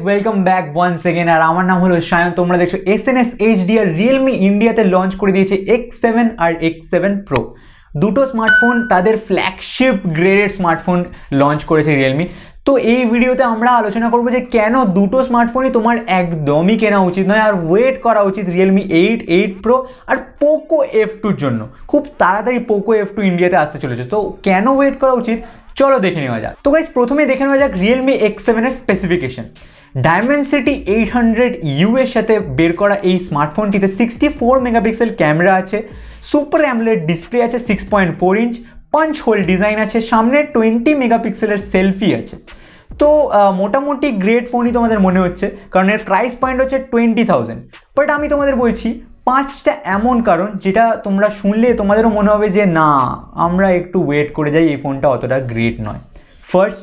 Welcome back once again. আর আমার নাম হলো সায়ন। তোমরা দেখছো SnSHD আর রিয়েলমি ইন্ডিয়াতে লঞ্চ করে দিয়েছে X7 আর X7 Pro। দুটো স্মার্টফোন তাদের ফ্ল্যাগশিপ গ্রেডেড স্মার্টফোন লঞ্চ করেছে রিয়েলমি। তো এই ভিডিওতে আমরা আলোচনা করবো যে কেন দুটো স্মার্টফোনই তোমার একদমই কেনা উচিত নয় আর ওয়েট করা উচিত রিয়েলমি 8 Pro আর পোকো F2-র জন্য। খুব তাড়াতাড়ি পোকো F2 ইন্ডিয়াতে আসতে চলেছে, তো কেন ওয়েট করা উচিত চলো দেখে নেওয়া যাক। তো গাইস প্রথমে দেখে নেওয়া যাক রিয়েলমি X7 এর স্পেসিফিকেশন। ডায়মেনসিটি 800U এর সাথে বের করা এই স্মার্টফোনটিতে 64 মেগাপিক্সেল ক্যামেরা আছে, সুপার অ্যামোলেড ডিসপ্লে আছে, 6.4 ইঞ্চ পাঞ্চ হোল ডিজাইন আছে, সামনে 20 মেগাপিক্সেলের সেলফি আছে। তো মোটামুটি গ্রেট ফোনই তোমাদের মনে হচ্ছে, কারণ এর প্রাইস পয়েন্ট হচ্ছে 20,000। বাট আমি তোমাদের বলছি 5টা এমন কারণ যেটা তোমরা শুনলে তোমাদেরও মনে হবে যে না, আমরা একটু ওয়েট করে যাই, এই ফোনটা অতটা গ্রেট নয়। ফার্স্ট,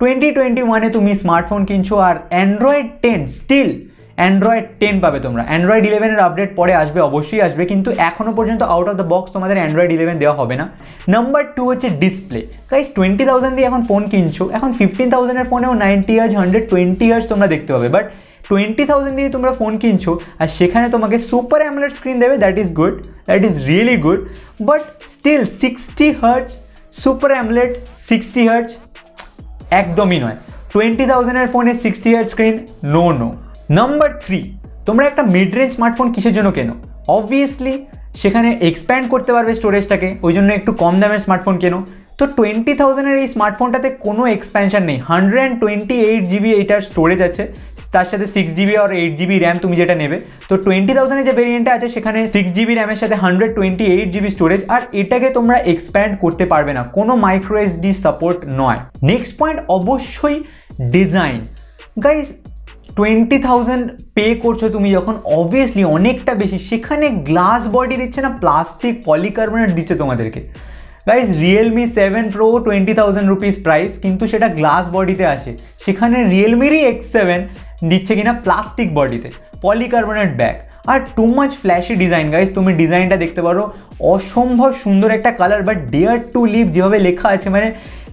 2021-এ তুমি স্মার্টফোন কিনছো আর অ্যান্ড্রয়েড 10 স্টিল অ্যান্ড্রয়েড 10 পাবে তোমরা। অ্যান্ড্রয়েড 11-এর আপডেট পরে আসবে, অবশ্যই আসবে, কিন্তু এখনও পর্যন্ত আউট অফ দ্য বক্স তোমাদের অ্যান্ড্রয়েড 11 দেওয়া হবে না। নাম্বার 2 হচ্ছে ডিসপ্লে। গাইস 20,000 দিয়ে এখন ফোন কিনছো, এখন 15,000-এর ফোনেও 90 হার্জ 120 হার্জ তোমরা দেখতে পাবে। বাট 20,000 দিয়ে তোমরা ফোন কিনছো আর সেখানে তোমাকে সুপার অ্যামোলেড স্ক্রিন দেবে, that is good, that is really good. But still 60 hertz super AMOLED 60 hertz একদমই নয়। 20,000-এর ফোনে 60 হার্জ স্ক্রিন, নো। নাম্বার 3, তোমরা একটা মিড রেঞ্জ স্মার্টফোন কিসের জন্য কেনো? অবভিয়াসলি সেখানে এক্সপ্যান্ড করতে পারবে স্টোরেজটাকে, ওই জন্য একটু কম দামের স্মার্টফোন কেনো। তো 20,000-এর এই স্মার্টফোনটাতে কোনো এক্সপ্যানশন নেই, 128GB এইটার স্টোরেজ আছে, তার সাথে 6GB আর 8GB র্যাম তুমি যেটা নেবে। তো 20,000-এর যে ভেরিয়েন্টটা আছে সেখানে 6GB র্যামের সাথে 128GB স্টোরেজ, আর এটাকে তোমরা এক্সপ্যান্ড করতে পারবে না, কোনো মাইক্রো এসডি সাপোর্ট নয়। নেক্সট পয়েন্ট অবশ্যই ডিজাইন। গাইজ 20,000 পে করছো তুমি যখন, অবভিয়াসলি অনেকটা বেশি, সেখানে গ্লাস বডি দিচ্ছে না, প্লাস্টিক পলিকার্বনেট দিচ্ছে তোমাদেরকে। Guys Realme 7 Pro 20,000 rupees price, কিন্তু সেটা গ্লাস বডিতে আসে, সেখানে রিয়েলমিরই X7 দিচ্ছে কিনা প্লাস্টিক বডিতে, পলিকার্বনেট ব্যাক আর too much flashy design. Guys তুমি ডিজাইনটা দেখতে পারো, অসম্ভব সুন্দর একটা colour, but dare to leave যেভাবে লেখা আছে,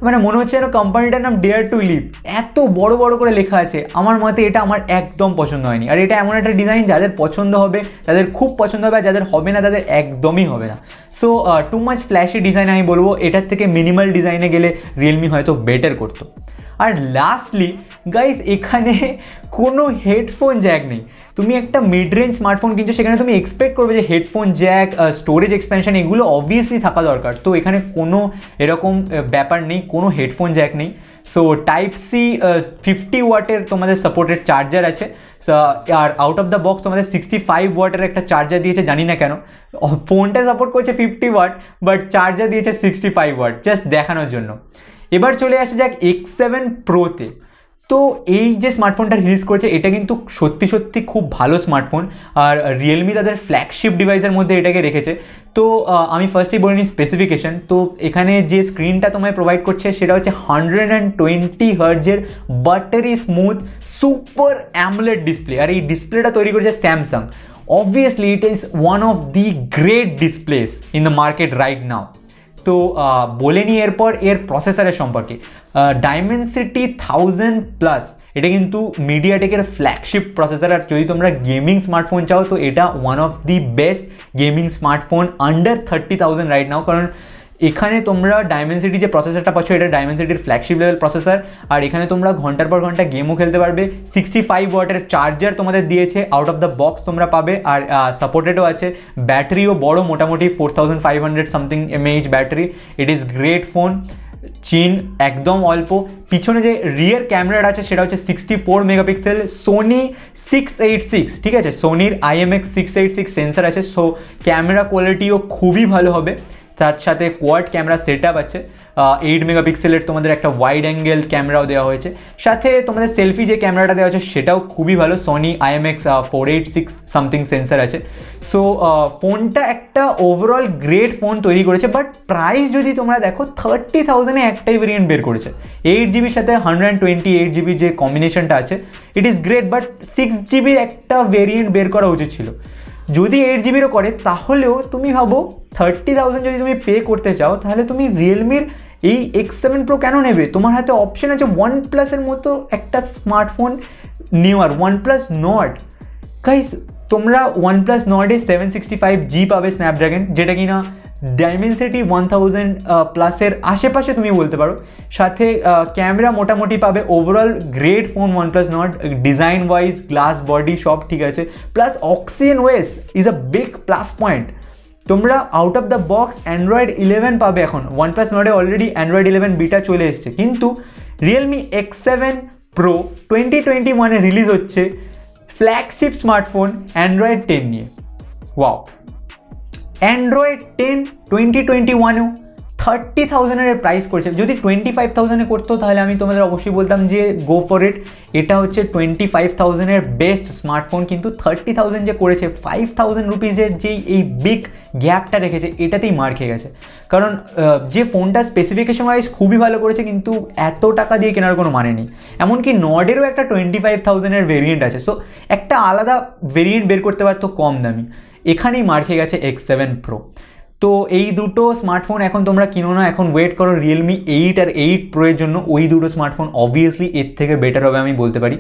মানে মনে হচ্ছে যেন কোম্পানিটার নাম ডেয়ার টু লিভ, এত বড় বড় করে লেখা আছে। আমার মতে এটা আমার একদম পছন্দ হয়নি। আর এটা এমন একটা ডিজাইন যাদের পছন্দ হবে তাদের খুব পছন্দ হবে, আর যাদের হবে না তাদের একদমই হবে না। So two much flashy design, আমি বলবো এটার থেকে মিনিমাল ডিজাইনে গেলে রিয়েলমি হয়তো বেটার করতো। আর লাস্টলি গাইস এখানে কোনো হেডফোন জ্যাক নেই। তুমি একটা মিড রেঞ্জ স্মার্টফোন কিনছো, সেখানে তুমি এক্সপেক্ট করবে যে হেডফোন জ্যাক, স্টোরেজ এক্সপ্যানশন এগুলো অবভিয়াসলি থাকা দরকার। তো এখানে কোনো এরকম ব্যাপার নেই, কোনো হেডফোন জ্যাক নেই। সো টাইপ সি 50 ওয়াটের তোমাদের সাপোর্টেড চার্জার আছে, আর আউট অফ দ্য বক্স তোমাদের 65 ওয়াটের একটা চার্জার দিয়েছে, জানি না কেন। ফোনটা সাপোর্ট করছে 50 ওয়াট, বাট চার্জার দিয়েছে 65 ওয়াট, জাস্ট দেখানোর জন্য। এবার চলে আসা যাক X7 Pro-তে। তো এই যে স্মার্টফোনটা রিলিজ করেছে এটা কিন্তু সত্যি খুব ভালো স্মার্টফোন, আর রিয়েলমি তাদের ফ্ল্যাগশিপ ডিভাইসের মধ্যে এটাকে রেখেছে। তো আমি ফার্স্টেই বলে নিই স্পেসিফিকেশন। তো এখানে যে স্ক্রিনটা তোমায় প্রোভাইড করছে সেটা হচ্ছে 120 হার্জের buttery smooth super AMOLED display, আর এই ডিসপ্লেটা তৈরি করেছে Samsung. Obviously it is one of the great displays in the market right now. তো বলে নিই এরপর এর প্রসেসরের সম্পর্কে। ডায়মেনসিটি 1000+, এটা কিন্তু মিডিয়াটেকের ফ্ল্যাগশিপ প্রসেসর, আর যদি তোমরা গেমিং স্মার্টফোন চাও তো এটা one of the best gaming smartphone under 30,000 right now. কারণ এখানে তোমরা ডায়মেনসিটি যে প্রসেসরটা পাচ্ছ এটা ডায়মেনসিটির ফ্ল্যাগশিপ লেভেল প্রসেসর, আর এখানে তোমরা ঘন্টার পর ঘন্টা গেমও খেলতে পারবে। 65 ওয়াটের চার্জার তোমাদের দিয়েছে, আউট অফ দ্য বক্স তোমরা পাবে, আর সাপোর্টেডও আছে। ব্যাটারিও বড়, মোটামুটি 4500 something mAh battery. It is great phone. চিন একদম অল্প। পিছনে যে রিয়ার ক্যামেরাটা আছে সেটা হচ্ছে 64 মেগাপিক্সেল, সোনি 686, ঠিক আছে, সোনির IMX 686 সেন্সার আছে। সো ক্যামেরা কোয়ালিটিও খুবই ভালো হবে। তার সাথে কোয়াড ক্যামেরা সেট আপ আছে, 8 মেগাপিক্সেলের তোমাদের একটা ওয়াইড অ্যাঙ্গেল ক্যামেরাও দেওয়া হয়েছে। সাথে তোমাদের সেলফি যে ক্যামেরাটা দেওয়া হচ্ছে সেটাও খুবই ভালো, সোনি IMX 486 সামথিং সেন্সার আছে। সো ফোনটা একটা ওভারঅল গ্রেট ফোন তৈরি করেছে। বাট প্রাইস যদি তোমরা দেখো 30,000-এ একটাই ভেরিয়েন্ট বের করেছে, 8GB সাথে 128GB যে কম্বিনেশনটা আছে, it is great. But 6GB একটা ভেরিয়েন্ট বের করা উচিত ছিল। যদি 8GBরও করে তাহলেও তুমি ভাবো 30,000 যদি তুমি পে করতে চাও তাহলে তুমি রিয়েলমির এই X7 Pro কেন নেবে? তোমার হাতে অপশন আছে OnePlus-এর মতো একটা স্মার্টফোন নেওয়ার OnePlus Nord, গাইস তোমরা OnePlus Nord এ 765G পাবে স্ন্যাপড্রাগন, যেটা কিনা ডাইমেনসিটি 1000 প্লাসের আশেপাশে তুমি বলতে পারো। সাথে ক্যামেরা মোটামুটি পাবে। Overall great phone OnePlus Nord, design wise glass body সব ঠিক আছে, plus oxygen OS is a big plus point. তোমরা out of the box Android 11 পাবে। এখন OnePlus Nord এ অলরেডি Android 11 বিটা চলে এসছে, কিন্তু Realme X7 Pro 2021 রিলিজ হচ্ছে ফ্ল্যাগশিপ স্মার্টফোন Android 10 নিয়ে। ওয়াও, Android 10 2021-এও 30,000 প্রাইস করছে। যদি 25,000 করতো তাহলে আমি তোমাদের অবশ্যই বলতাম যে গো ফর ইট, এটা হচ্ছে 25,000 বেস্ট স্মার্টফোন। কিন্তু 30,000 যে করেছে, 5,000 রুপিজের যে এই বিগ গ্যাপটা রেখেছে, এটাতেই মার খেয়ে গেছে। কারণ যে ফোনটা স্পেসিফিকেশন ওয়াইজ খুবই ভালো করেছে, কিন্তু এত টাকা দিয়ে কেনার কোনো মানে নেই। এমনকি নর্ডেরও একটা 25,000 ভেরিয়েন্ট আছে, সো একটা আলাদা ভেরিয়েন্ট বের করতে পারতো কম দামি। এখানেই মার খেয়ে গেছে X7 Pro। তো এই দুটো স্মার্টফোন এখন তোমরা কিনো না, এখন ওয়েট করো Realme 8 আর 8 Pro এর জন্য। ওই দুটো স্মার্টফোন অবভিয়াসলি এর থেকে বেটার হবে আমি বলতে পারি।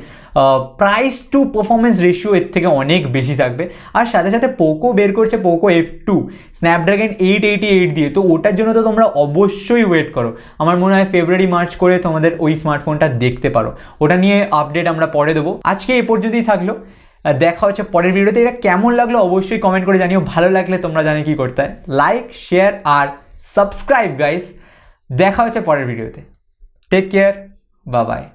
প্রাইস টু পারফরমেন্স রেশিও এর থেকে অনেক বেশি থাকবে। আর সাথে সাথে পোকো বের করছে পোকো F2 স্ন্যাপড্রাগন 888 দিয়ে, তো ওটার জন্য তো তোমরা অবশ্যই ওয়েট করো। আমার মনে হয় ফেব্রুয়ারি মার্চ করে তোমাদের ওই স্মার্টফোনটা দেখতে পারো। ওটা নিয়ে আপডেট আমরা পরে দেবো। আজকে এ পর্যন্তই থাকলো, দেখা হচ্ছে পরের ভিডিওতে। এটা কেমন লাগলো অবশ্যই কমেন্ট করে জানিও। ভালো লাগলে তোমরা জানো কি করতে হয়, লাইক, শেয়ার আর সাবস্ক্রাইব গাইস। দেখা হচ্ছে পরের ভিডিওতে। Take care, bye by.